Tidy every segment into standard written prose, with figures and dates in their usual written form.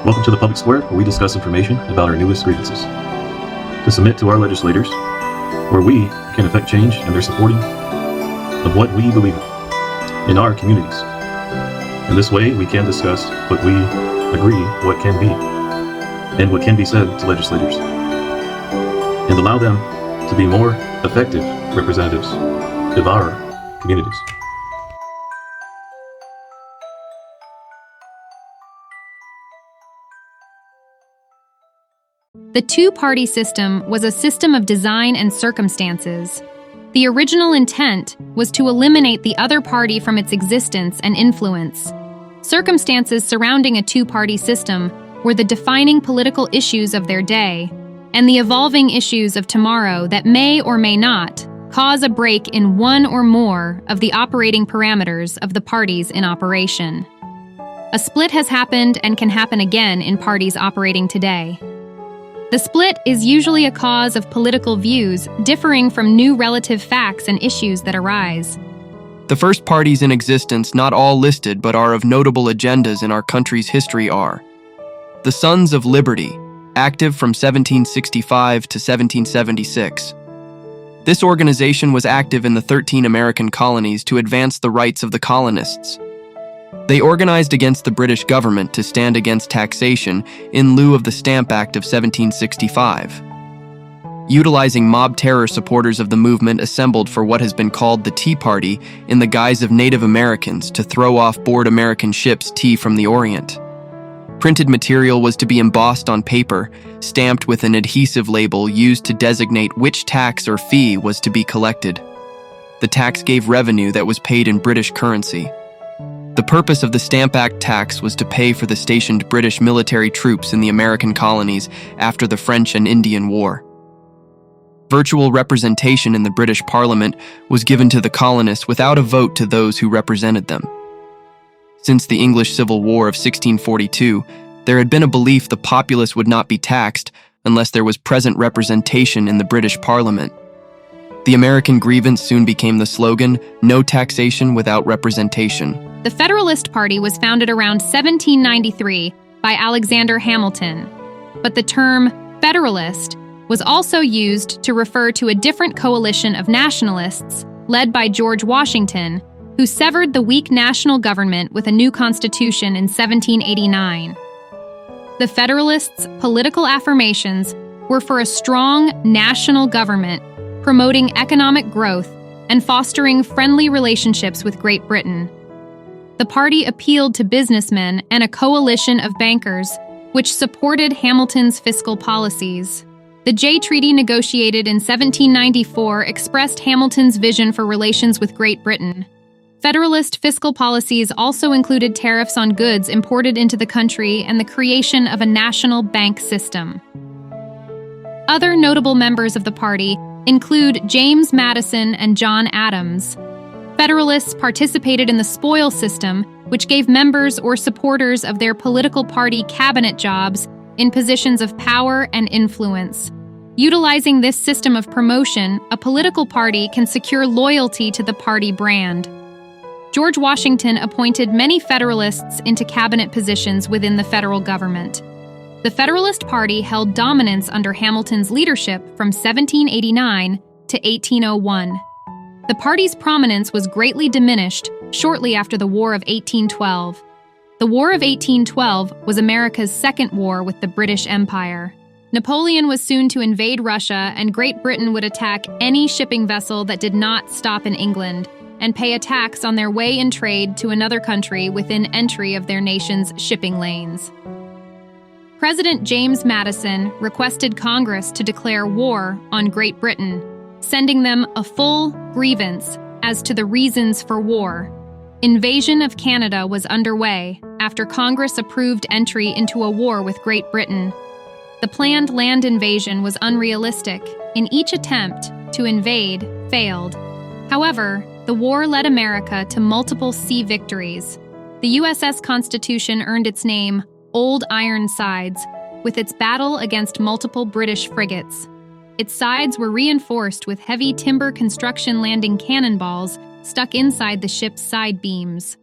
Welcome to the public square, where we discuss information about our newest grievances. To submit to our legislators, where we can affect change and their supporting of what we believe in our communities. In this way, we can discuss what we agree what can be and what can be said to legislators, and allow them to be more effective representatives of our communities. The two-party system was a system of design and circumstances. The original intent was to eliminate the other party from its existence and influence. Circumstances surrounding a two-party system were the defining political issues of their day, and the evolving issues of tomorrow that may or may not cause a break in one or more of the operating parameters of the parties in operation. A split has happened and can happen again in parties operating today. The split is usually a cause of political views differing from new relative facts and issues that arise. The first parties in existence, not all listed but are of notable agendas in our country's history, are the Sons of Liberty, active from 1765 to 1776. This organization was active in the 13 American colonies to advance the rights of the colonists. They organized against the British government to stand against taxation in lieu of the Stamp Act of 1765. Utilizing mob terror, supporters of the movement assembled for what has been called the Tea Party in the guise of Native Americans to throw off board American ships' tea from the Orient. Printed material was to be embossed on paper, stamped with an adhesive label used to designate which tax or fee was to be collected. The tax gave revenue that was paid in British currency. The purpose of the Stamp Act tax was to pay for the stationed British military troops in the American colonies after the French and Indian War. Virtual representation in the British Parliament was given to the colonists without a vote to those who represented them. Since the English Civil War of 1642, there had been a belief the populace would not be taxed unless there was present representation in the British Parliament. The American grievance soon became the slogan, "No taxation without representation." The Federalist Party was founded around 1793 by Alexander Hamilton, but the term Federalist was also used to refer to a different coalition of nationalists led by George Washington, who severed the weak national government with a new constitution in 1789. The Federalists' political affirmations were for a strong national government, promoting economic growth and fostering friendly relationships with Great Britain. The party appealed to businessmen and a coalition of bankers, which supported Hamilton's fiscal policies. The Jay Treaty, negotiated in 1794, expressed Hamilton's vision for relations with Great Britain. Federalist fiscal policies also included tariffs on goods imported into the country and the creation of a national bank system. Other notable members of the party include James Madison and John Adams. Federalists participated in the spoils system, which gave members or supporters of their political party cabinet jobs in positions of power and influence. Utilizing this system of promotion, a political party can secure loyalty to the party brand. George Washington appointed many Federalists into cabinet positions within the federal government. The Federalist Party held dominance under Hamilton's leadership from 1789 to 1801. The party's prominence was greatly diminished shortly after the War of 1812. The War of 1812 was America's second war with the British Empire. Napoleon was soon to invade Russia, and Great Britain would attack any shipping vessel that did not stop in England and pay a tax on their way in trade to another country within entry of their nation's shipping lanes. President James Madison requested Congress to declare war on Great Britain, sending them a full grievance as to the reasons for war. Invasion of Canada was underway after Congress approved entry into a war with Great Britain. The planned land invasion was unrealistic, and each attempt to invade failed. However, the war led America to multiple sea victories. The USS Constitution earned its name, Old Ironsides, with its battle against multiple British frigates. Its sides were reinforced with heavy timber construction landing cannonballs stuck inside the ship's side beams.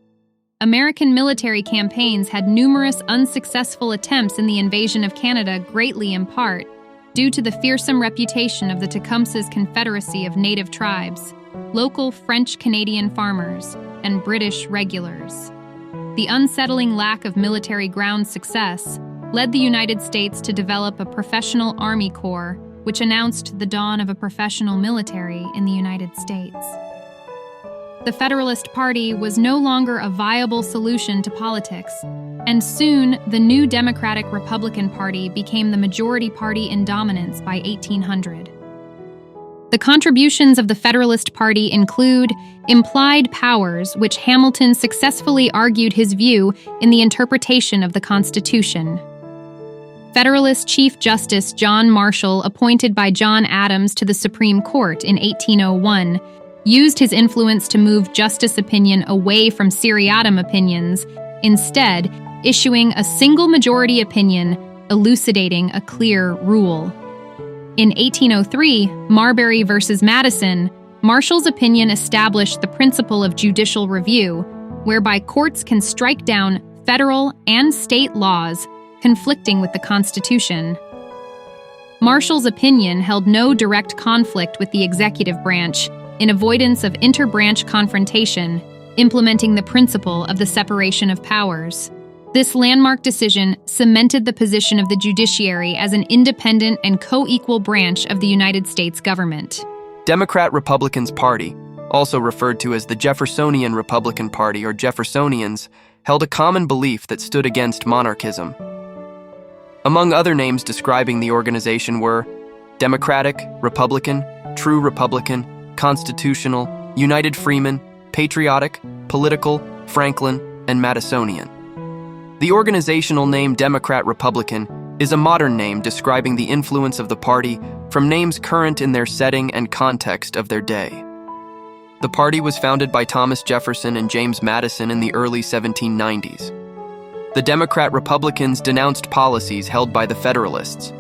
American military campaigns had numerous unsuccessful attempts in the invasion of Canada, greatly in part due to the fearsome reputation of the Tecumseh's Confederacy of Native tribes, local French-Canadian farmers, and British regulars. The unsettling lack of military ground success led the United States to develop a professional Army Corps, which announced the dawn of a professional military in the United States. The Federalist Party was no longer a viable solution to politics, and soon the new Democratic-Republican Party became the majority party in dominance by 1800. The contributions of the Federalist Party include implied powers, which Hamilton successfully argued his view in the interpretation of the Constitution. Federalist Chief Justice John Marshall, appointed by John Adams to the Supreme Court in 1801, used his influence to move justice opinion away from seriatim opinions, instead issuing a single majority opinion elucidating a clear rule. In 1803, Marbury versus Madison, Marshall's opinion established the principle of judicial review, whereby courts can strike down federal and state laws conflicting with the Constitution. Marshall's opinion held no direct conflict with the executive branch, in avoidance of interbranch confrontation, implementing the principle of the separation of powers. This landmark decision cemented the position of the judiciary as an independent and co-equal branch of the United States government. Democrat-Republicans Party, also referred to as the Jeffersonian Republican Party or Jeffersonians, held a common belief that stood against monarchism. Among other names describing the organization were Democratic, Republican, True Republican, Constitutional, United Freeman, Patriotic, Political, Franklin, and Madisonian. The organizational name Democrat-Republican is a modern name describing the influence of the party from names current in their setting and context of their day. The party was founded by Thomas Jefferson and James Madison in the early 1790s. The Democrat-Republicans denounced policies held by the Federalists.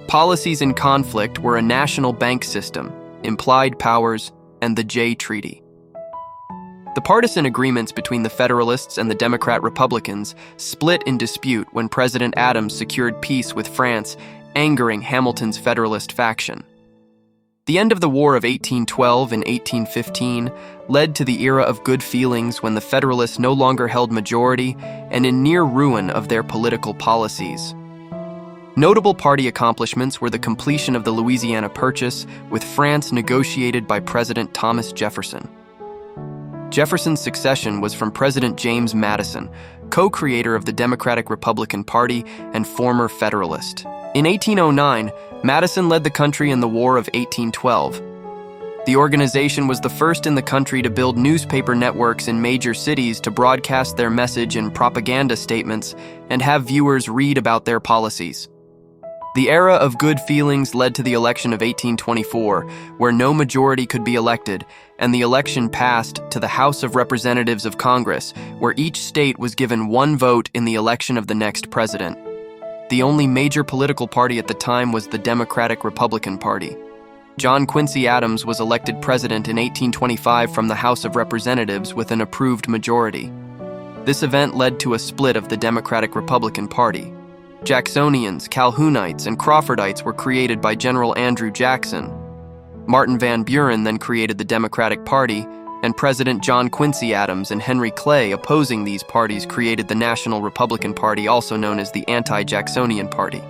Policies in conflict were a national bank system, implied powers, and the Jay Treaty. The partisan agreements between the Federalists and the Democrat-Republicans split in dispute when President Adams secured peace with France, angering Hamilton's Federalist faction. The end of the War of 1812 and 1815 led to the era of good feelings when the Federalists no longer held majority and in near ruin of their political policies. Notable party accomplishments were the completion of the Louisiana Purchase, with France negotiated by President Thomas Jefferson. Jefferson's succession was from President James Madison, co-creator of the Democratic-Republican Party and former Federalist. In 1809, Madison led the country in the War of 1812. The organization was the first in the country to build newspaper networks in major cities to broadcast their message in propaganda statements and have viewers read about their policies. The era of good feelings led to the election of 1824, where no majority could be elected, and the election passed to the House of Representatives of Congress, where each state was given one vote in the election of the next president. The only major political party at the time was the Democratic-Republican Party. John Quincy Adams was elected president in 1825 from the House of Representatives with an approved majority. This event led to a split of the Democratic-Republican Party. Jacksonians, Calhounites, and Crawfordites were created by General Andrew Jackson. Martin Van Buren then created the Democratic Party, and President John Quincy Adams and Henry Clay, opposing these parties, created the National Republican Party, also known as the Anti-Jacksonian Party.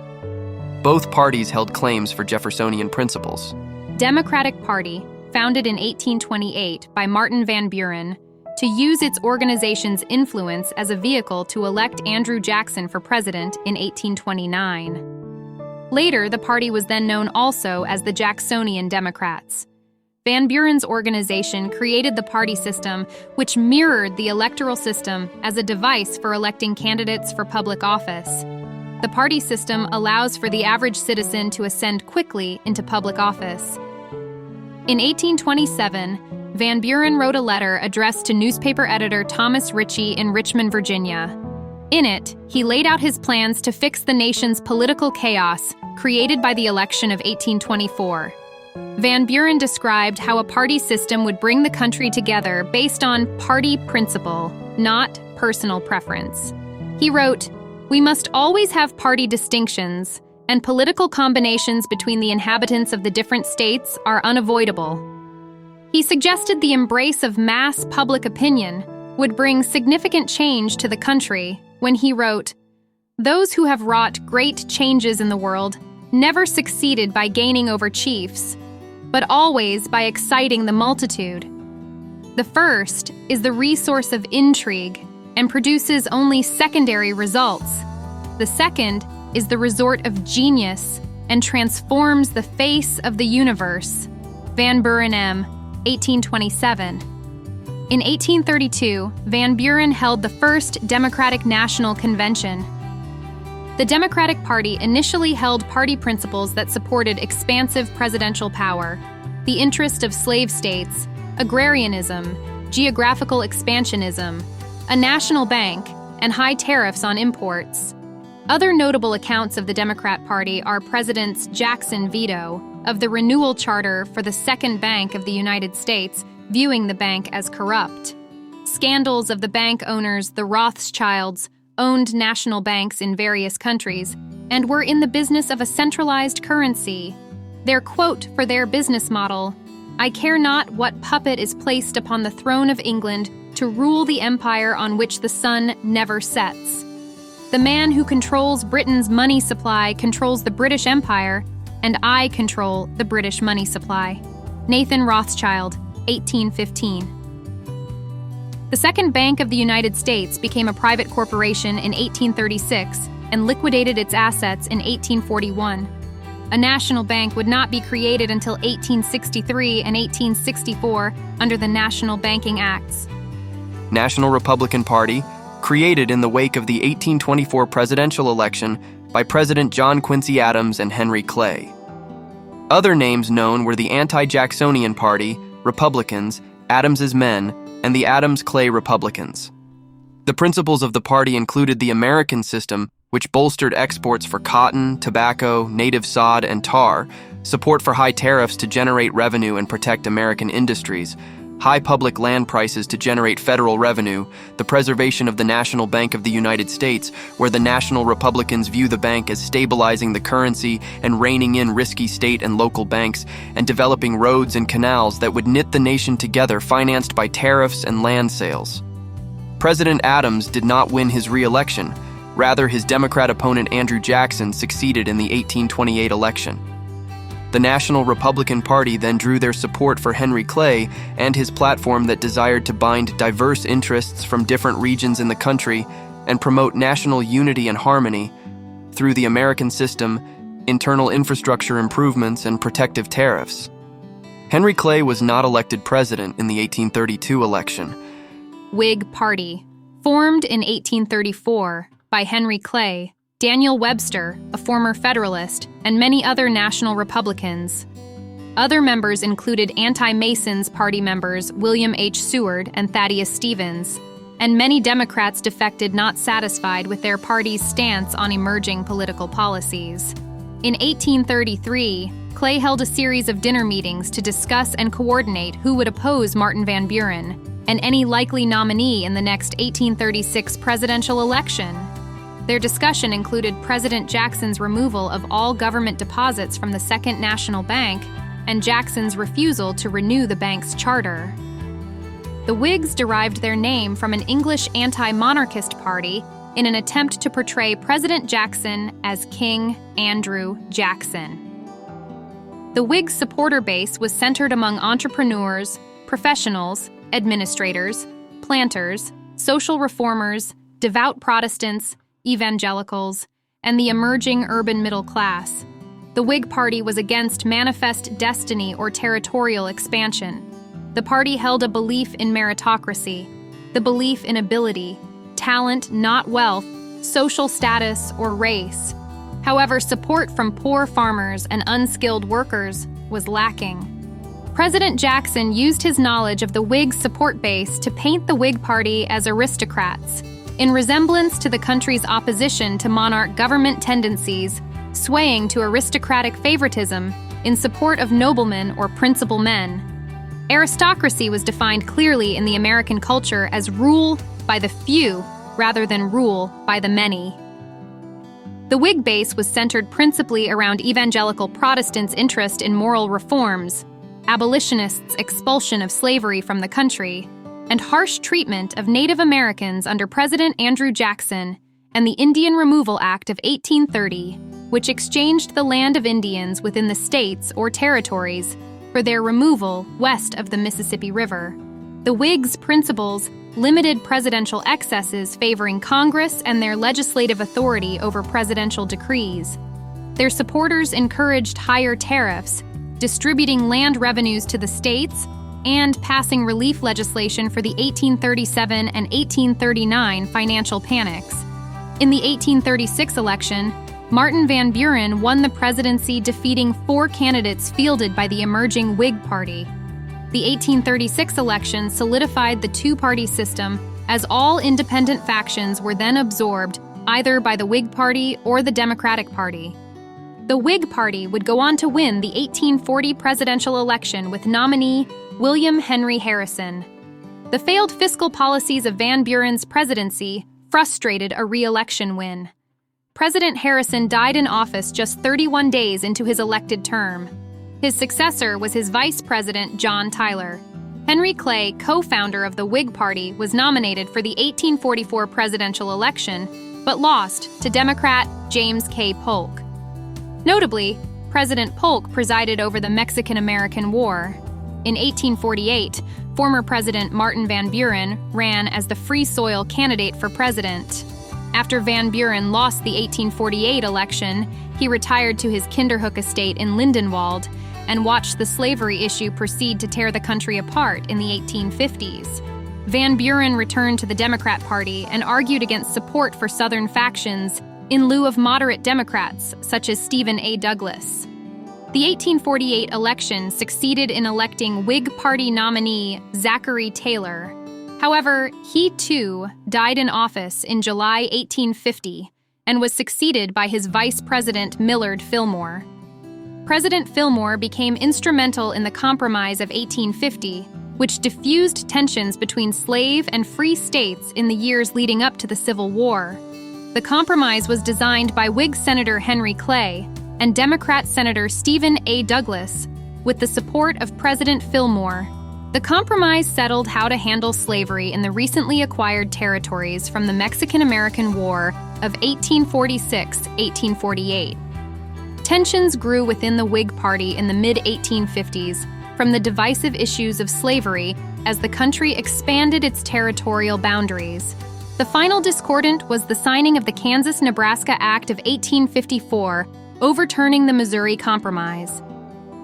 Both parties held claims for Jeffersonian principles. Democratic Party, founded in 1828 by Martin Van Buren, to use its organization's influence as a vehicle to elect Andrew Jackson for president in 1829. Later, the party was then known also as the Jacksonian Democrats. Van Buren's organization created the party system, which mirrored the electoral system as a device for electing candidates for public office. The party system allows for the average citizen to ascend quickly into public office. In 1827, Van Buren wrote a letter addressed to newspaper editor Thomas Ritchie in Richmond, Virginia. In it, he laid out his plans to fix the nation's political chaos created by the election of 1824. Van Buren described how a party system would bring the country together based on party principle, not personal preference. He wrote, "We must always have party distinctions, and political combinations between the inhabitants of the different states are unavoidable." He suggested the embrace of mass public opinion would bring significant change to the country when he wrote, "Those who have wrought great changes in the world never succeeded by gaining over chiefs, but always by exciting the multitude. The first is the resource of intrigue and produces only secondary results. The second is the resort of genius and transforms the face of the universe." Van Buren M., 1827. In 1832, Van Buren held the first Democratic National Convention. The Democratic Party initially held party principles that supported expansive presidential power, the interest of slave states, agrarianism, geographical expansionism, a national bank, and high tariffs on imports. Other notable accounts of the Democrat Party are President Jackson's veto of the renewal charter for the Second Bank of the United States, viewing the bank as corrupt. Scandals of the bank owners, the Rothschilds, owned national banks in various countries and were in the business of a centralized currency. Their quote for their business model, "I care not what puppet is placed upon the throne of England to rule the empire on which the sun never sets. The man who controls Britain's money supply controls the British Empire, and I control the British money supply." Nathan Rothschild, 1815. The Second Bank of the United States became a private corporation in 1836 and liquidated its assets in 1841. A national bank would not be created until 1863 and 1864 under the National Banking Acts. National Republican Party, created in the wake of the 1824 presidential election by President John Quincy Adams and Henry Clay. Other names known were the Anti-Jacksonian Party, Republicans, Adams's Men, and the Adams-Clay Republicans. The principles of the party included the American system, which bolstered exports for cotton, tobacco, native sod, and tar, support for high tariffs to generate revenue and protect American industries, high public land prices to generate federal revenue, the preservation of the National Bank of the United States, where the National Republicans view the bank as stabilizing the currency and reining in risky state and local banks, and developing roads and canals that would knit the nation together, financed by tariffs and land sales. President Adams did not win his re-election. Rather, his Democrat opponent Andrew Jackson succeeded in the 1828 election. The National Republican Party then drew their support for Henry Clay and his platform that desired to bind diverse interests from different regions in the country and promote national unity and harmony through the American system, internal infrastructure improvements, and protective tariffs. Henry Clay was not elected president in the 1832 election. Whig Party, formed in 1834 by Henry Clay, Daniel Webster, a former Federalist, and many other national Republicans. Other members included anti-Masons party members William H. Seward and Thaddeus Stevens, and many Democrats defected not satisfied with their party's stance on emerging political policies. In 1833, Clay held a series of dinner meetings to discuss and coordinate who would oppose Martin Van Buren and any likely nominee in the next 1836 presidential election. Their discussion included President Jackson's removal of all government deposits from the Second National Bank and Jackson's refusal to renew the bank's charter. The Whigs derived their name from an English anti-monarchist party in an attempt to portray President Jackson as King Andrew Jackson. The Whig supporter base was centered among entrepreneurs, professionals, administrators, planters, social reformers, devout Protestants, evangelicals, and the emerging urban middle class. The Whig Party was against manifest destiny or territorial expansion. The party held a belief in meritocracy, the belief in ability, talent, not wealth, social status, or race. However, support from poor farmers and unskilled workers was lacking. President Jackson used his knowledge of the Whig support base to paint the Whig Party as aristocrats, in resemblance to the country's opposition to monarch government tendencies, swaying to aristocratic favoritism in support of noblemen or principal men. Aristocracy was defined clearly in the American culture as rule, by the few rather than rule by the many. The Whig base was centered principally around evangelical Protestants' interest in moral reforms, abolitionists' expulsion of slavery from the country, and harsh treatment of Native Americans under President Andrew Jackson and the Indian Removal Act of 1830, which exchanged the land of Indians within the states or territories for their removal west of the Mississippi River. The Whigs' principles limited presidential excesses favoring Congress and their legislative authority over presidential decrees. Their supporters encouraged higher tariffs, distributing land revenues to the states, and passing relief legislation for the 1837 and 1839 financial panics. In the 1836 election, Martin Van Buren won the presidency, defeating 4 candidates fielded by the emerging Whig Party. The 1836 election solidified the two-party system, as all independent factions were then absorbed either by the Whig Party or the Democratic Party. The Whig Party would go on to win the 1840 presidential election with nominee William Henry Harrison. The failed fiscal policies of Van Buren's presidency frustrated a re-election win. President Harrison died in office just 31 days into his elected term. His successor was his vice president, John Tyler. Henry Clay, co-founder of the Whig Party, was nominated for the 1844 presidential election, but lost to Democrat James K. Polk. Notably, President Polk presided over the Mexican-American War. In 1848, former President Martin Van Buren ran as the Free Soil candidate for president. After Van Buren lost the 1848 election, he retired to his Kinderhook estate in Lindenwold and watched the slavery issue proceed to tear the country apart in the 1850s. Van Buren returned to the Democrat Party and argued against support for Southern factions in lieu of moderate Democrats such as Stephen A. Douglas. The 1848 election succeeded in electing Whig Party nominee Zachary Taylor. However, he too died in office in July 1850 and was succeeded by his vice president Millard Fillmore. President Fillmore became instrumental in the Compromise of 1850, which diffused tensions between slave and free states in the years leading up to the Civil War. The Compromise was designed by Whig Senator Henry Clay and Democrat Senator Stephen A. Douglas, with the support of President Fillmore. The Compromise settled how to handle slavery in the recently acquired territories from the Mexican-American War of 1846-1848. Tensions grew within the Whig Party in the mid-1850s from the divisive issues of slavery as the country expanded its territorial boundaries. The final discordant was the signing of the Kansas-Nebraska Act of 1854, overturning the Missouri Compromise.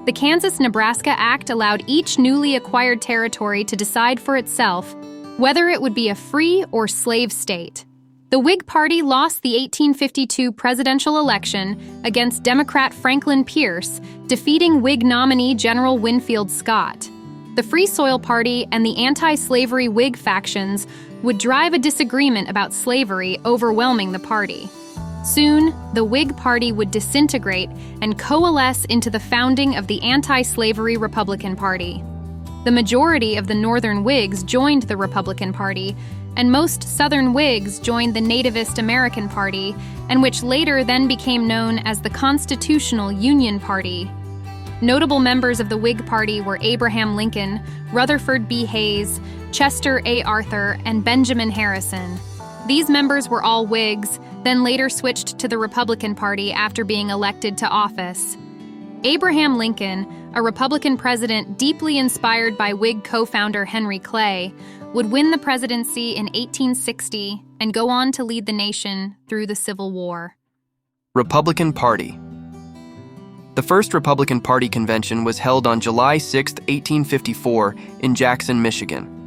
The Kansas-Nebraska Act allowed each newly acquired territory to decide for itself whether it would be a free or slave state. The Whig Party lost the 1852 presidential election against Democrat Franklin Pierce, defeating Whig nominee General Winfield Scott. The Free Soil Party and the anti-slavery Whig factions would drive a disagreement about slavery overwhelming the party. Soon, the Whig Party would disintegrate and coalesce into the founding of the anti-slavery Republican Party. The majority of the Northern Whigs joined the Republican Party, and most Southern Whigs joined the Nativist American Party, and which later then became known as the Constitutional Union Party. Notable members of the Whig Party were Abraham Lincoln, Rutherford B. Hayes, Chester A. Arthur, and Benjamin Harrison. These members were all Whigs, then later switched to the Republican Party after being elected to office. Abraham Lincoln, a Republican president deeply inspired by Whig co-founder Henry Clay, would win the presidency in 1860 and go on to lead the nation through the Civil War. Republican Party. The first Republican Party convention was held on July 6, 1854, in Jackson, Michigan.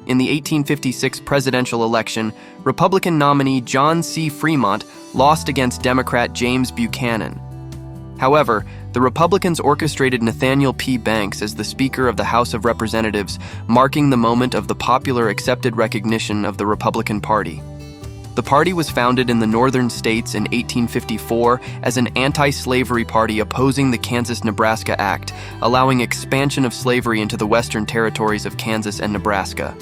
In the 1856 presidential election, Republican nominee John C. Fremont lost against Democrat James Buchanan. However, the Republicans orchestrated Nathaniel P. Banks as the Speaker of the House of Representatives, marking the moment of the popular accepted recognition of the Republican Party. The party was founded in the northern states in 1854 as an anti-slavery party opposing the Kansas-Nebraska Act, allowing expansion of slavery into the western territories of Kansas and Nebraska.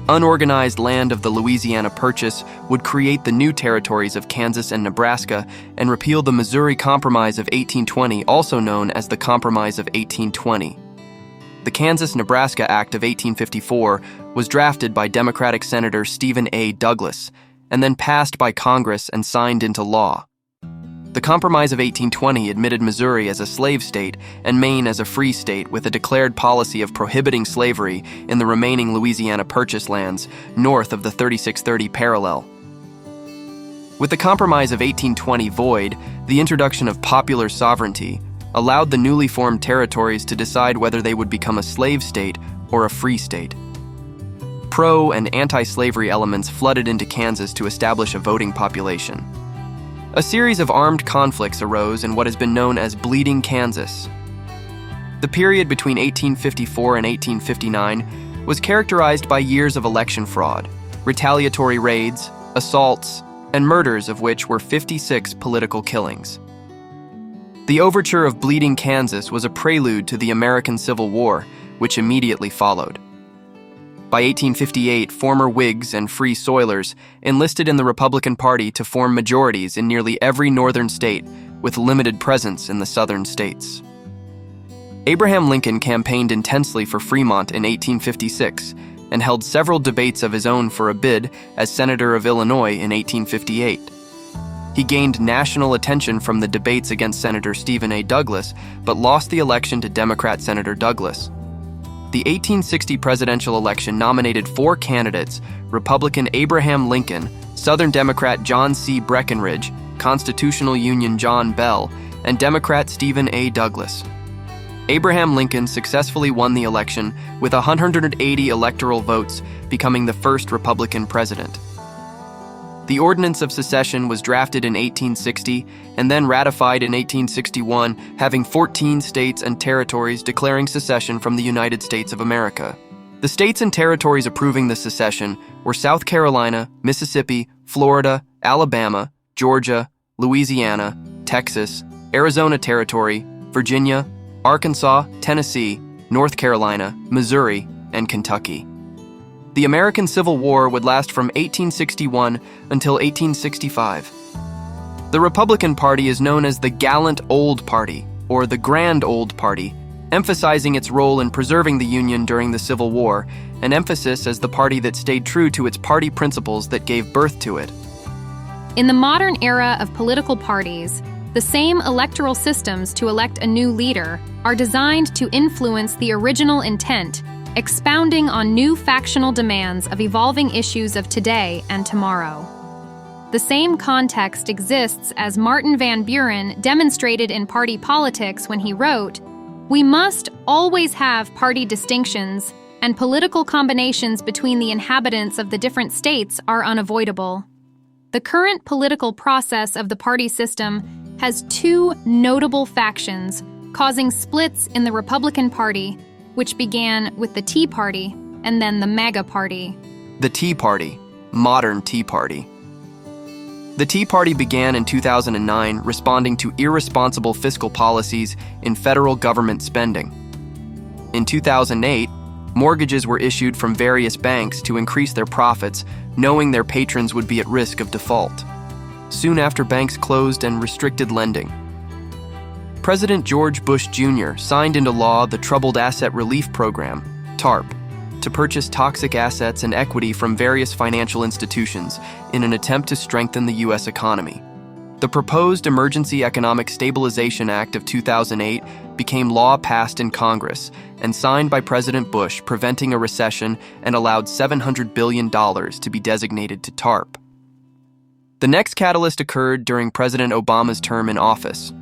Unorganized land of the Louisiana Purchase would create the new territories of Kansas and Nebraska and repeal the Missouri Compromise of 1820, also known as the Compromise of 1820. The Kansas-Nebraska Act of 1854 was drafted by Democratic Senator Stephen A. Douglas and then passed by Congress and signed into law. The Compromise of 1820 admitted Missouri as a slave state and Maine as a free state, with a declared policy of prohibiting slavery in the remaining Louisiana Purchase lands north of the 3630 parallel. With the Compromise of 1820 void, the introduction of popular sovereignty allowed the newly formed territories to decide whether they would become a slave state or a free state. Pro- and anti-slavery elements flooded into Kansas to establish a voting population. A series of armed conflicts arose in what has been known as Bleeding Kansas. The period between 1854 and 1859 was characterized by years of election fraud, retaliatory raids, assaults, and murders, of which were 56 political killings. The overture of Bleeding Kansas was a prelude to the American Civil War, which immediately followed. By 1858, former Whigs and Free Soilers enlisted in the Republican Party to form majorities in nearly every northern state, with limited presence in the southern states. Abraham Lincoln campaigned intensely for Fremont in 1856 and held several debates of his own for a bid as Senator of Illinois in 1858. He gained national attention from the debates against Senator Stephen A. Douglas, but lost the election to Democrat Senator Douglas. The 1860 presidential election nominated four candidates: Republican Abraham Lincoln, Southern Democrat John C. Breckinridge, Constitutional Union John Bell, and Democrat Stephen A. Douglas. Abraham Lincoln successfully won the election with 180 electoral votes, becoming the first Republican president. The Ordinance of Secession was drafted in 1860 and then ratified in 1861, having 14 states and territories declaring secession from the United States of America. The states and territories approving the secession were South Carolina, Mississippi, Florida, Alabama, Georgia, Louisiana, Texas, Arizona Territory, Virginia, Arkansas, Tennessee, North Carolina, Missouri, and Kentucky. The American Civil War would last from 1861 until 1865. The Republican Party is known as the Gallant Old Party, or the Grand Old Party, emphasizing its role in preserving the Union during the Civil War, an emphasis as the party that stayed true to its party principles that gave birth to it. In the modern era of political parties, the same electoral systems to elect a new leader are designed to influence the original intent, expounding on new factional demands of evolving issues of today and tomorrow. The same context exists as Martin Van Buren demonstrated in party politics when he wrote, "We must always have party distinctions, and political combinations between the inhabitants of the different states are unavoidable." The current political process of the party system has two notable factions, causing splits in the Republican Party, which began with the Tea Party and then the MAGA Party. The Tea Party, modern Tea Party. The Tea Party began in 2009, responding to irresponsible fiscal policies in federal government spending. In 2008, mortgages were issued from various banks to increase their profits, knowing their patrons would be at risk of default. Soon after, banks closed and restricted lending. President George Bush Jr. signed into law the Troubled Asset Relief Program, TARP, to purchase toxic assets and equity from various financial institutions in an attempt to strengthen the U.S. economy. The proposed Emergency Economic Stabilization Act of 2008 became law passed in Congress and signed by President Bush, preventing a recession, and allowed $700 billion to be designated to TARP. The next catalyst occurred during President Obama's term in office.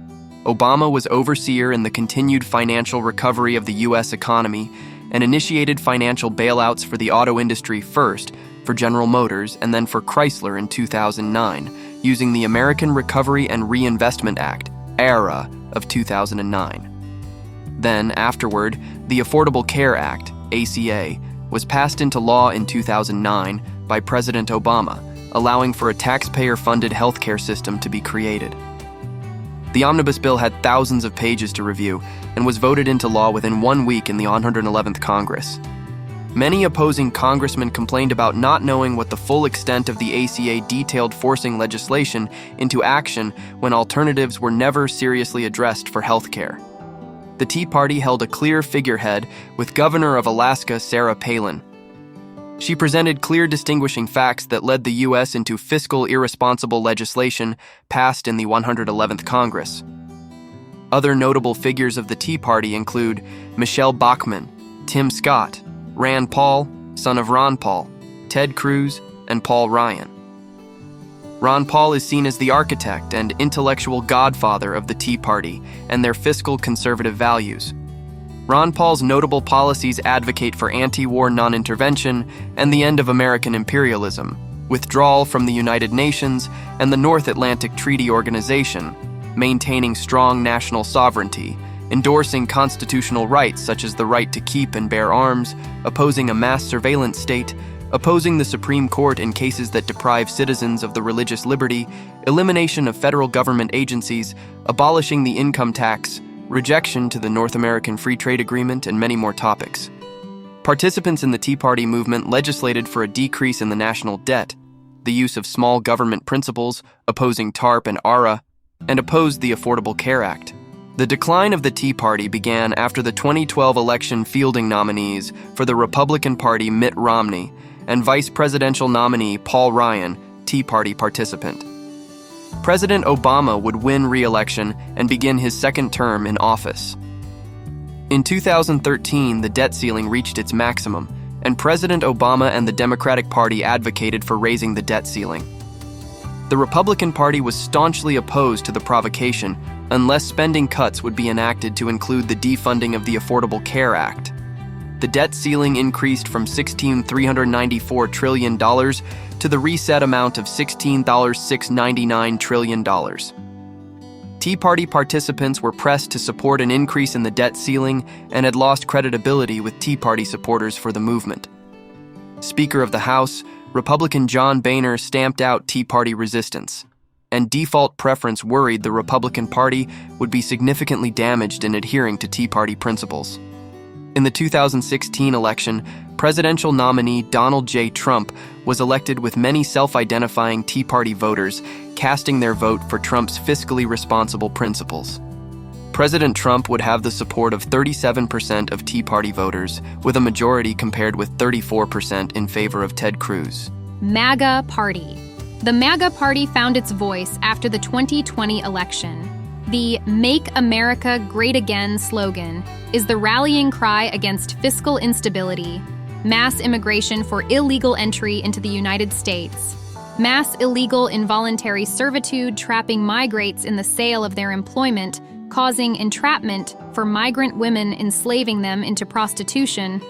Obama was overseer in the continued financial recovery of the U.S. economy and initiated financial bailouts for the auto industry first, for General Motors, and then for Chrysler in 2009, using the American Recovery and Reinvestment Act, ARA, of 2009. Then, afterward, the Affordable Care Act, ACA, was passed into law in 2009 by President Obama, allowing for a taxpayer-funded healthcare system to be created. The omnibus bill had thousands of pages to review and was voted into law within 1 week in the 111th Congress. Many opposing congressmen complained about not knowing what the full extent of the ACA detailed forcing legislation into action when alternatives were never seriously addressed for health care. The Tea Party held a clear figurehead with Governor of Alaska Sarah Palin. She presented clear distinguishing facts that led the U.S. into fiscal irresponsible legislation passed in the 111th Congress. Other notable figures of the Tea Party include Michelle Bachmann, Tim Scott, Rand Paul, son of Ron Paul, Ted Cruz, and Paul Ryan. Ron Paul is seen as the architect and intellectual godfather of the Tea Party and their fiscal conservative values. Ron Paul's notable policies advocate for anti-war non-intervention and the end of American imperialism, withdrawal from the United Nations and the North Atlantic Treaty Organization, maintaining strong national sovereignty, endorsing constitutional rights such as the right to keep and bear arms, opposing a mass surveillance state, opposing the Supreme Court in cases that deprive citizens of the religious liberty, elimination of federal government agencies, abolishing the income tax, rejection to the North American Free Trade Agreement, and many more topics. Participants in the Tea Party movement legislated for a decrease in the national debt, the use of small government principles, opposing TARP and ARA, and opposed the Affordable Care Act. The decline of the Tea Party began after the 2012 election fielding nominees for the Republican Party Mitt Romney and vice presidential nominee Paul Ryan, Tea Party participant. President Obama would win re-election and begin his second term in office. In 2013, the debt ceiling reached its maximum, and President Obama and the Democratic Party advocated for raising the debt ceiling. The Republican Party was staunchly opposed to the provocation unless spending cuts would be enacted to include the defunding of the Affordable Care Act. The debt ceiling increased from $16,394 trillion to the reset amount of $16,699 trillion. Tea Party participants were pressed to support an increase in the debt ceiling and had lost credibility with Tea Party supporters for the movement. Speaker of the House, Republican John Boehner stamped out Tea Party resistance, and default preference worried the Republican Party would be significantly damaged in adhering to Tea Party principles. In the 2016 election, presidential nominee Donald J. Trump was elected with many self-identifying Tea Party voters casting their vote for Trump's fiscally responsible principles. President Trump would have the support of 37% of Tea Party voters, with a majority compared with 34% in favor of Ted Cruz. MAGA Party. The MAGA Party found its voice after the 2020 election. The Make America Great Again slogan is the rallying cry against fiscal instability, mass immigration for illegal entry into the United States, mass illegal involuntary servitude trapping migrants in the sale of their employment, causing entrapment for migrant women, enslaving them into prostitution,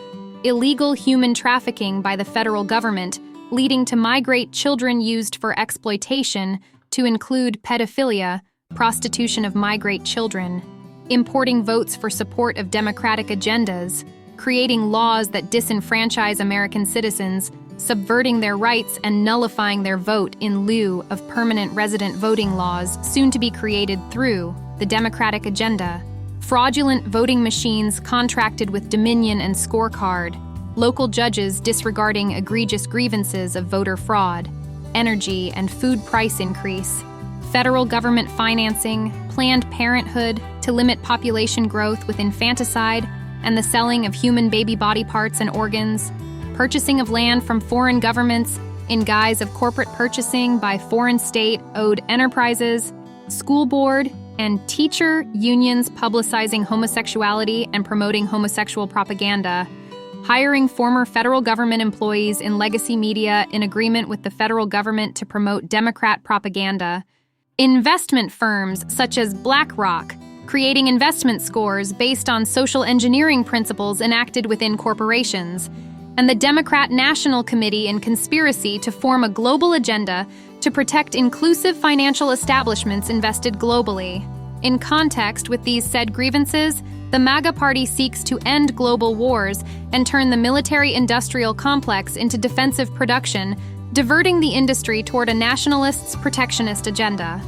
illegal human trafficking by the federal government, leading to migrant children used for exploitation, to include pedophilia, prostitution of migrant children, importing votes for support of democratic agendas, creating laws that disenfranchise American citizens, subverting their rights and nullifying their vote in lieu of permanent resident voting laws soon to be created through the Democratic agenda, fraudulent voting machines contracted with Dominion and Scorecard, local judges disregarding egregious grievances of voter fraud, energy and food price increase, federal government financing, Planned Parenthood to limit population growth with infanticide and the selling of human baby body parts and organs, purchasing of land from foreign governments in guise of corporate purchasing by foreign state-owned enterprises, school board and teacher unions publicizing homosexuality and promoting homosexual propaganda, hiring former federal government employees in legacy media in agreement with the federal government to promote Democrat propaganda, investment firms such as BlackRock creating investment scores based on social engineering principles enacted within corporations, and the Democrat National Committee in conspiracy to form a global agenda to protect inclusive financial establishments invested globally. In context with these said grievances, the MAGA Party seeks to end global wars and turn the military-industrial complex into defensive production, diverting the industry toward a nationalist's protectionist agenda.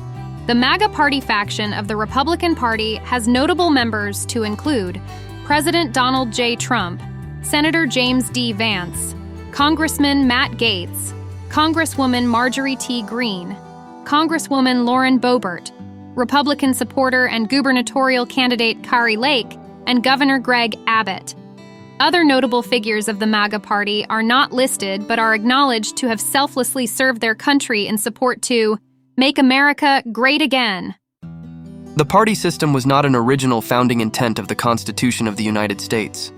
The MAGA Party faction of the Republican Party has notable members to include President Donald J. Trump, Senator James D. Vance, Congressman Matt Gaetz, Congresswoman Marjorie T. Greene, Congresswoman Lauren Boebert, Republican supporter and gubernatorial candidate Kari Lake, and Governor Greg Abbott. Other notable figures of the MAGA party are not listed but are acknowledged to have selflessly served their country in support to make America great again. The party system was not an original founding intent of the Constitution of the United States.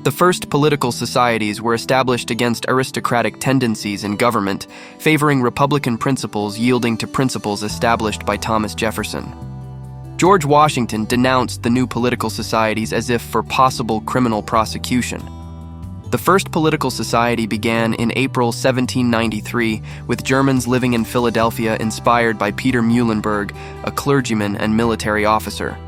The first political societies were established against aristocratic tendencies in government, favoring Republican principles yielding to principles established by Thomas Jefferson. George Washington denounced the new political societies as if for possible criminal prosecution. The first political society began in April 1793 with Germans living in Philadelphia inspired by Peter Muhlenberg, a clergyman and military officer.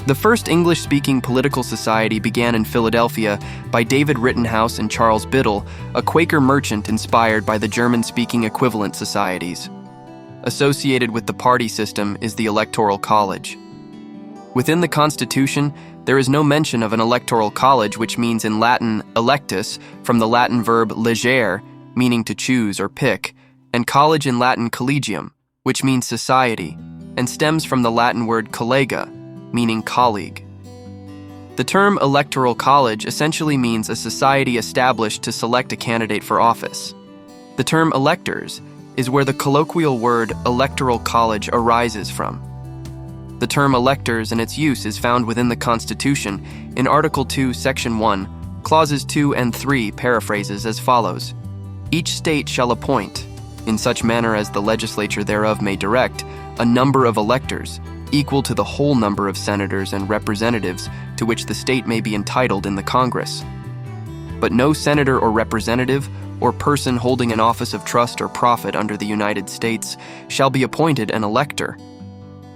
The first English-speaking political society began in Philadelphia by David Rittenhouse and Charles Biddle, a Quaker merchant inspired by the German-speaking equivalent societies. Associated with the party system is the Electoral College. Within the Constitution, there is no mention of an electoral college, which means in Latin electus, from the Latin verb legere, meaning to choose or pick, and college in Latin collegium, which means society, and stems from the Latin word collega, meaning colleague. The term electoral college essentially means a society established to select a candidate for office. The term electors is where the colloquial word electoral college arises from. The term electors and its use is found within the Constitution in Article 2, Section 1, Clauses 2 and 3 paraphrases as follows: Each state shall appoint, in such manner as the legislature thereof may direct, a number of electors, equal to the whole number of senators and representatives to which the state may be entitled in the Congress. But no senator or representative or person holding an office of trust or profit under the United States shall be appointed an elector.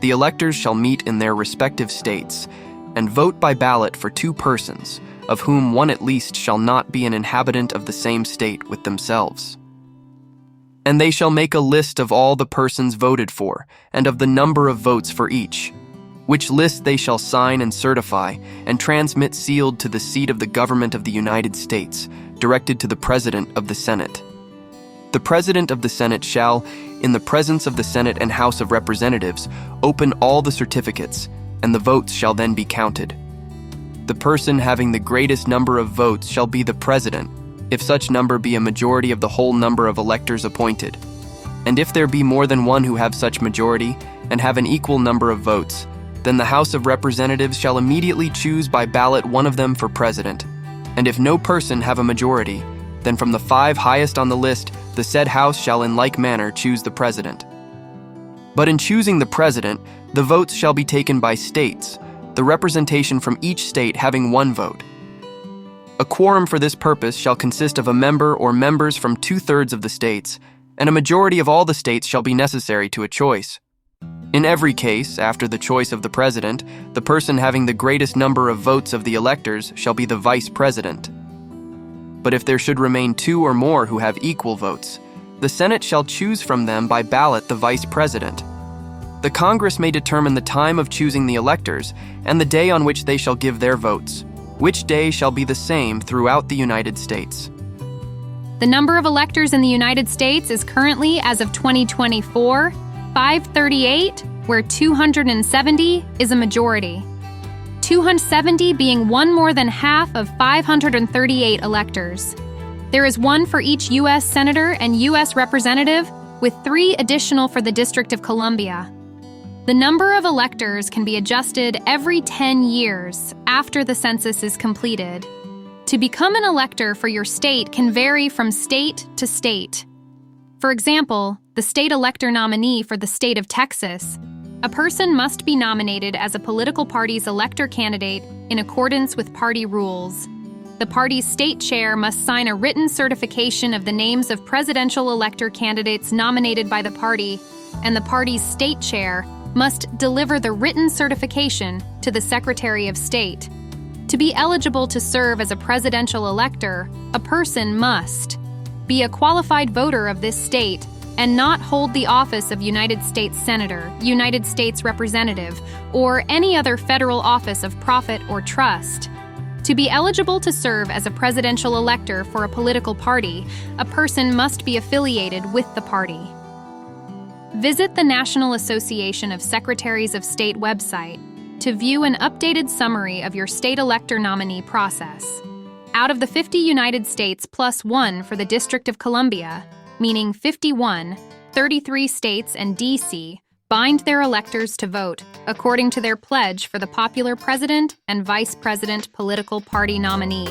The electors shall meet in their respective states and vote by ballot for 2 persons, of whom one at least shall not be an inhabitant of the same state with themselves. And they shall make a list of all the persons voted for, and of the number of votes for each, which list they shall sign and certify, and transmit sealed to the seat of the government of the United States, directed to the President of the Senate. The President of the Senate shall, in the presence of the Senate and House of Representatives, open all the certificates, and the votes shall then be counted. The person having the greatest number of votes shall be the President, if such number be a majority of the whole number of electors appointed. And if there be more than one who have such majority, and have an equal number of votes, then the House of Representatives shall immediately choose by ballot one of them for President. And if no person have a majority, then from the 5 highest on the list, the said House shall in like manner choose the President. But in choosing the President, the votes shall be taken by states, the representation from each state having 1 vote. A quorum for this purpose shall consist of a member or members from 2/3 of the states, and a majority of all the states shall be necessary to a choice. In every case, after the choice of the President, the person having the greatest number of votes of the electors shall be the Vice President. But if there should remain 2 or more who have equal votes, the Senate shall choose from them by ballot the Vice President. The Congress may determine the time of choosing the electors and the day on which they shall give their votes, which day shall be the same throughout the United States. The number of electors in the United States is currently, as of 2024, 538, where 270 is a majority. 270 being one more than half of 538 electors. There is 1 for each U.S. Senator and U.S. Representative, with 3 additional for the District of Columbia. The number of electors can be adjusted every 10 years after the census is completed. To become an elector for your state can vary from state to state. For example, the state elector nominee for the state of Texas, a person must be nominated as a political party's elector candidate in accordance with party rules. The party's state chair must sign a written certification of the names of presidential elector candidates nominated by the party, and the party's state chair must deliver the written certification to the Secretary of State. To be eligible to serve as a presidential elector, a person must be a qualified voter of this state and not hold the office of United States Senator, United States Representative, or any other federal office of profit or trust. To be eligible to serve as a presidential elector for a political party, a person must be affiliated with the party. Visit the National Association of Secretaries of State website to view an updated summary of your state elector nominee process. Out of the 50 United States plus 1 for the District of Columbia, meaning 51, 33 states and D.C. bind their electors to vote according to their pledge for the popular president and vice president political party nominee.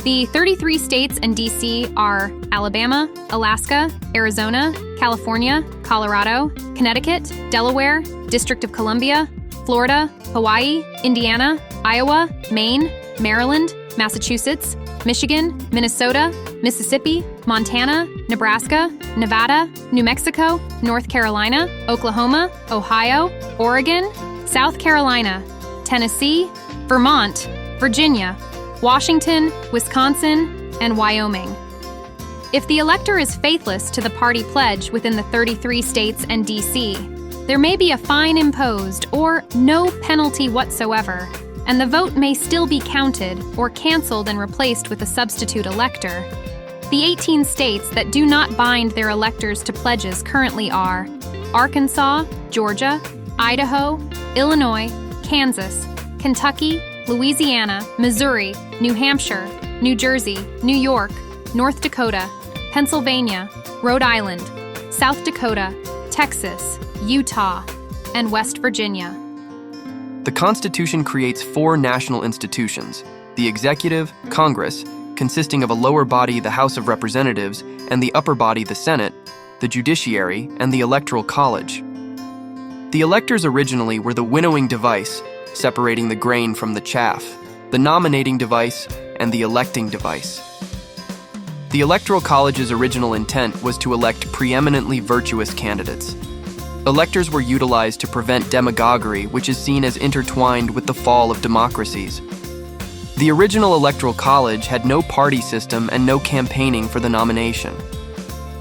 The 33 states and D.C. are Alabama, Alaska, Arizona, California, Colorado, Connecticut, Delaware, District of Columbia, Florida, Hawaii, Indiana, Iowa, Maine, Maryland, Massachusetts, Michigan, Minnesota, Mississippi, Montana, Nebraska, Nevada, New Mexico, North Carolina, Oklahoma, Ohio, Oregon, South Carolina, Tennessee, Vermont, Virginia, Washington, Wisconsin, and Wyoming. If the elector is faithless to the party pledge within the 33 states and D.C., there may be a fine imposed or no penalty whatsoever, and the vote may still be counted or canceled and replaced with a substitute elector. The 18 states that do not bind their electors to pledges currently are Arkansas, Georgia, Idaho, Illinois, Kansas, Kentucky, Louisiana, Missouri, New Hampshire, New Jersey, New York, North Dakota, Pennsylvania, Rhode Island, South Dakota, Texas, Utah, and West Virginia. The Constitution creates 4 national institutions: the executive, Congress, consisting of a lower body, the House of Representatives, and the upper body, the Senate, the judiciary, and the Electoral College. The electors originally were the winnowing device, separating the grain from the chaff, the nominating device, and the electing device. The Electoral College's original intent was to elect preeminently virtuous candidates. Electors were utilized to prevent demagoguery, which is seen as intertwined with the fall of democracies. The original Electoral College had no party system and no campaigning for the nomination.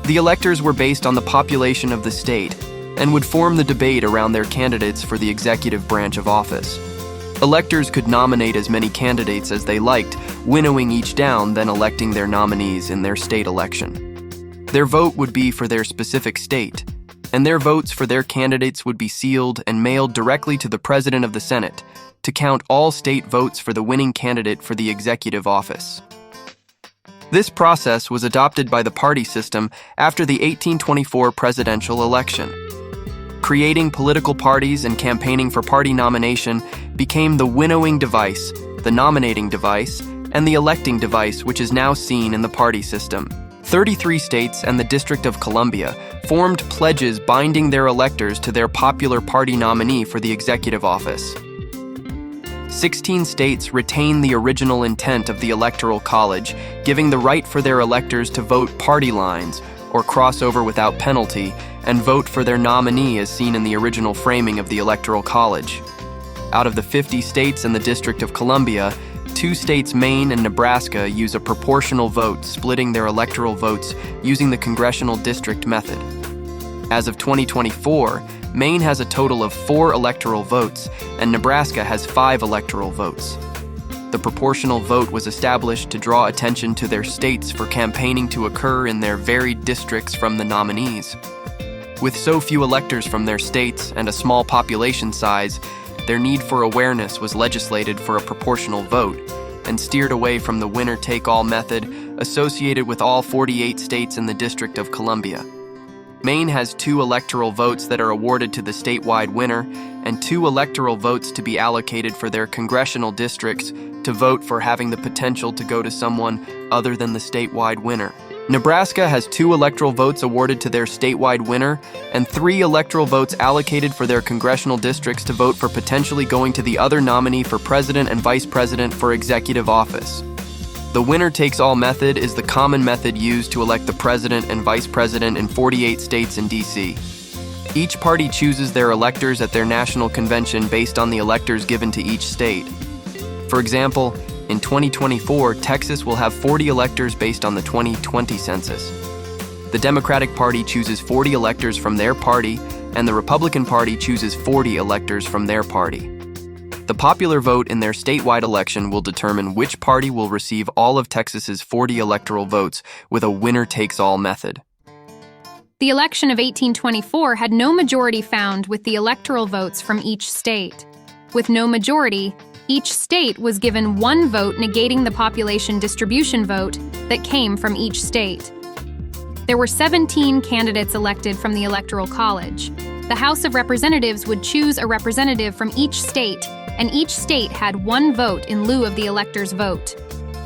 The electors were based on the population of the state and would form the debate around their candidates for the executive branch of office. Electors could nominate as many candidates as they liked, winnowing each down, then electing their nominees in their state election. Their vote would be for their specific state, and their votes for their candidates would be sealed and mailed directly to the President of the Senate to count all state votes for the winning candidate for the executive office. This process was adopted by the party system after the 1824 presidential election. Creating political parties and campaigning for party nomination became the winnowing device, the nominating device, and the electing device, which is now seen in the party system. 33 states and the District of Columbia formed pledges binding their electors to their popular party nominee for the executive office. 16 states retain the original intent of the Electoral College, giving the right for their electors to vote party lines or cross over without penalty and vote for their nominee as seen in the original framing of the Electoral College. Out of the 50 states and the District of Columbia, 2 states, Maine and Nebraska, use a proportional vote, splitting their electoral votes using the congressional district method. As of 2024, Maine has a total of 4 electoral votes, and Nebraska has 5 electoral votes. The proportional vote was established to draw attention to their states for campaigning to occur in their varied districts from the nominees. With so few electors from their states and a small population size, their need for awareness was legislated for a proportional vote and steered away from the winner-take-all method associated with all 48 states in the District of Columbia. Maine has 2 electoral votes that are awarded to the statewide winner and 2 electoral votes to be allocated for their congressional districts to vote for having the potential to go to someone other than the statewide winner. Nebraska has 2 electoral votes awarded to their statewide winner and 3 electoral votes allocated for their congressional districts to vote for potentially going to the other nominee for president and vice president for executive office. The winner-takes-all method is the common method used to elect the president and vice president in 48 states and D.C. Each party chooses their electors at their national convention based on the electors given to each state. For example, in 2024, Texas will have 40 electors based on the 2020 census. The Democratic Party chooses 40 electors from their party, and the Republican Party chooses 40 electors from their party. The popular vote in their statewide election will determine which party will receive all of Texas's 40 electoral votes with a winner-takes-all method. The election of 1824 had no majority found with the electoral votes from each state. With no majority, each state was given one vote negating the population distribution vote that came from each state. There were 17 candidates elected from the Electoral College. The House of Representatives would choose a representative from each state, and each state had one vote in lieu of the elector's vote.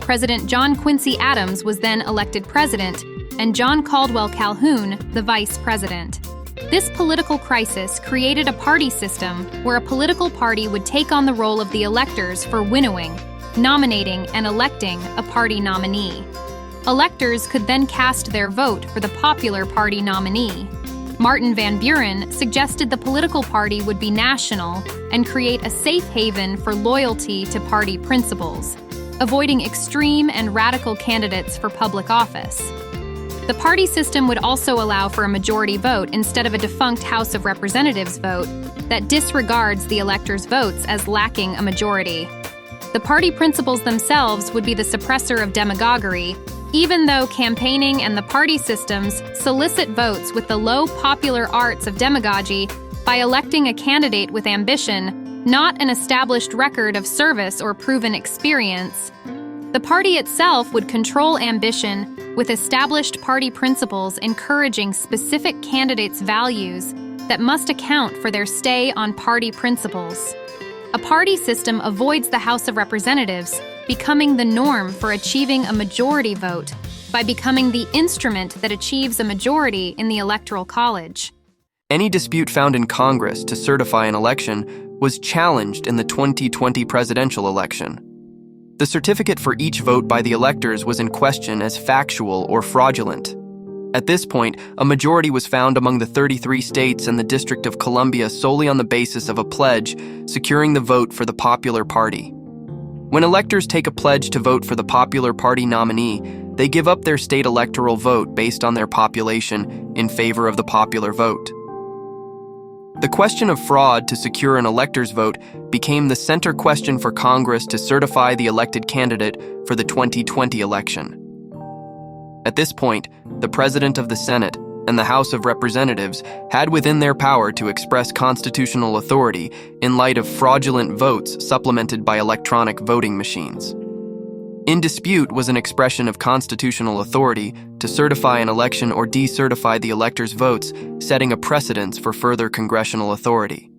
President John Quincy Adams was then elected president, and John Caldwell Calhoun the vice president. This political crisis created a party system where a political party would take on the role of the electors for winnowing, nominating, and electing a party nominee. Electors could then cast their vote for the popular party nominee. Martin Van Buren suggested the political party would be national and create a safe haven for loyalty to party principles, avoiding extreme and radical candidates for public office. The party system would also allow for a majority vote instead of a defunct House of Representatives vote that disregards the electors' votes as lacking a majority. The party principles themselves would be the suppressor of demagoguery, even though campaigning and the party systems solicit votes with the low popular arts of demagogy by electing a candidate with ambition, not an established record of service or proven experience. The party itself would control ambition with established party principles encouraging specific candidates' values that must account for their stay on party principles. A party system avoids the House of Representatives becoming the norm for achieving a majority vote by becoming the instrument that achieves a majority in the Electoral College. Any dispute found in Congress to certify an election was challenged in the 2020 presidential election. The certificate for each vote by the electors was in question as factual or fraudulent. At this point, a majority was found among the 33 states and the District of Columbia solely on the basis of a pledge securing the vote for the popular party. When electors take a pledge to vote for the popular party nominee, they give up their state electoral vote based on their population in favor of the popular vote. The question of fraud to secure an elector's vote became the center question for Congress to certify the elected candidate for the 2020 election. At this point, the President of the Senate and the House of Representatives had within their power to express constitutional authority in light of fraudulent votes supplemented by electronic voting machines. In dispute was an expression of constitutional authority to certify an election or decertify the electors' votes, setting a precedence for further congressional authority.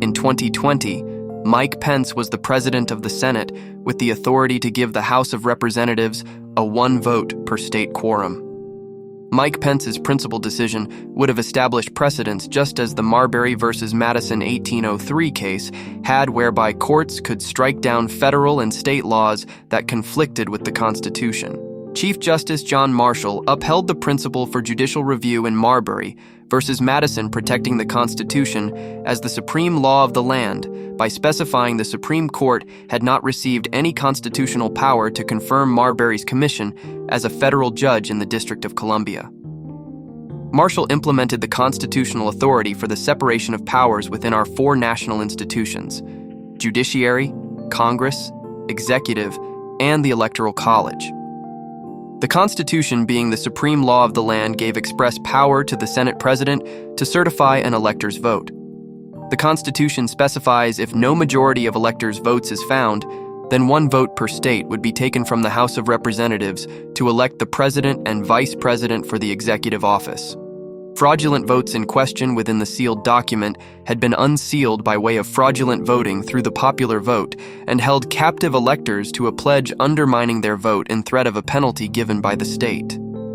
In 2020, Mike Pence was the President of the Senate with the authority to give the House of Representatives a one vote per state quorum. Mike Pence's principal decision would have established precedents just as the Marbury v. Madison 1803 case had, whereby courts could strike down federal and state laws that conflicted with the Constitution. Chief Justice John Marshall upheld the principle for judicial review in Marbury v. Madison protecting the Constitution as the supreme law of the land by specifying the Supreme Court had not received any constitutional power to confirm Marbury's commission as a federal judge in the District of Columbia. Marshall implemented the constitutional authority for the separation of powers within our four national institutions: judiciary, Congress, executive, and the Electoral College. The Constitution, being the supreme law of the land, gave express power to the Senate President to certify an elector's vote. The Constitution specifies if no majority of electors' votes is found, then one vote per state would be taken from the House of Representatives to elect the President and Vice President for the executive office. Fraudulent votes in question within the sealed document had been unsealed by way of fraudulent voting through the popular vote and held captive electors to a pledge undermining their vote in threat of a penalty given by the state.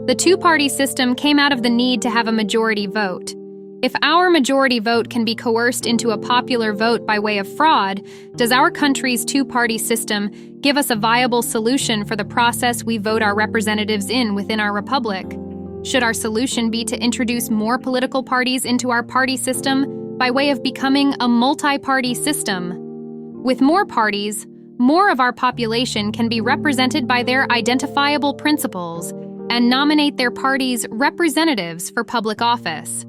The two-party system came out of the need to have a majority vote. If our majority vote can be coerced into a popular vote by way of fraud, does our country's two-party system give us a viable solution for the process we vote our representatives in within our republic? Should our solution be to introduce more political parties into our party system by way of becoming a multi-party system? With more parties, more of our population can be represented by their identifiable principles and nominate their party's representatives for public office.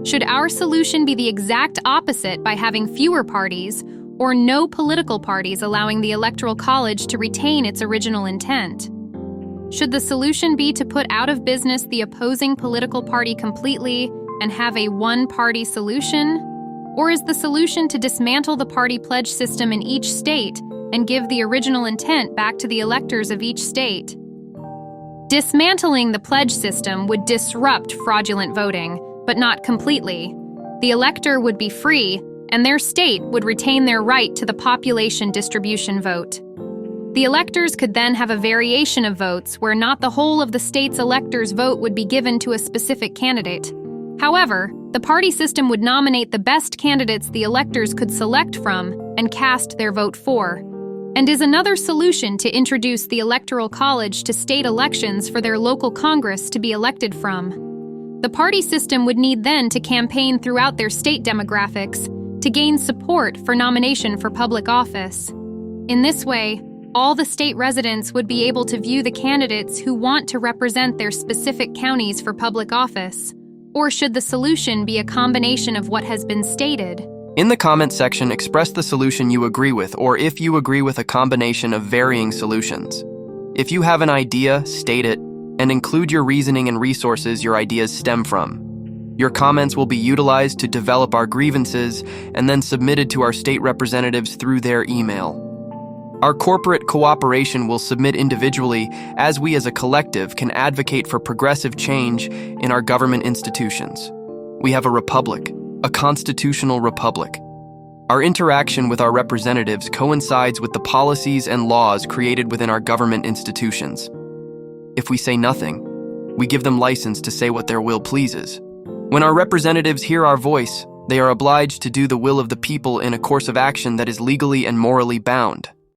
Should our solution be the exact opposite by having fewer parties, or no political parties, allowing the Electoral College to retain its original intent? Should the solution be to put out of business the opposing political party completely and have a one-party solution? Or is the solution to dismantle the party pledge system in each state and give the original intent back to the electors of each state? Dismantling the pledge system would disrupt fraudulent voting, but not completely. The elector would be free, and their state would retain their right to the population distribution vote. The electors could then have a variation of votes where not the whole of the state's electors' vote would be given to a specific candidate. However, the party system would nominate the best candidates the electors could select from and cast their vote for, and is another solution to introduce the Electoral College to state elections for their local Congress to be elected from. The party system would need then to campaign throughout their state demographics to gain support for nomination for public office. In this way, all the state residents would be able to view the candidates who want to represent their specific counties for public office. Or should the solution be a combination of what has been stated? In the comment section, express the solution you agree with, or if you agree with a combination of varying solutions. If you have an idea, state it, and include your reasoning and resources your ideas stem from. Your comments will be utilized to develop our grievances and then submitted to our state representatives through their email. Our corporate cooperation will submit individually, as we as a collective can advocate for progressive change in our government institutions. We have a republic, a constitutional republic. Our interaction with our representatives coincides with the policies and laws created within our government institutions. If we say nothing, we give them license to say what their will pleases. When our representatives hear our voice, they are obliged to do the will of the people in a course of action that is legally and morally bound.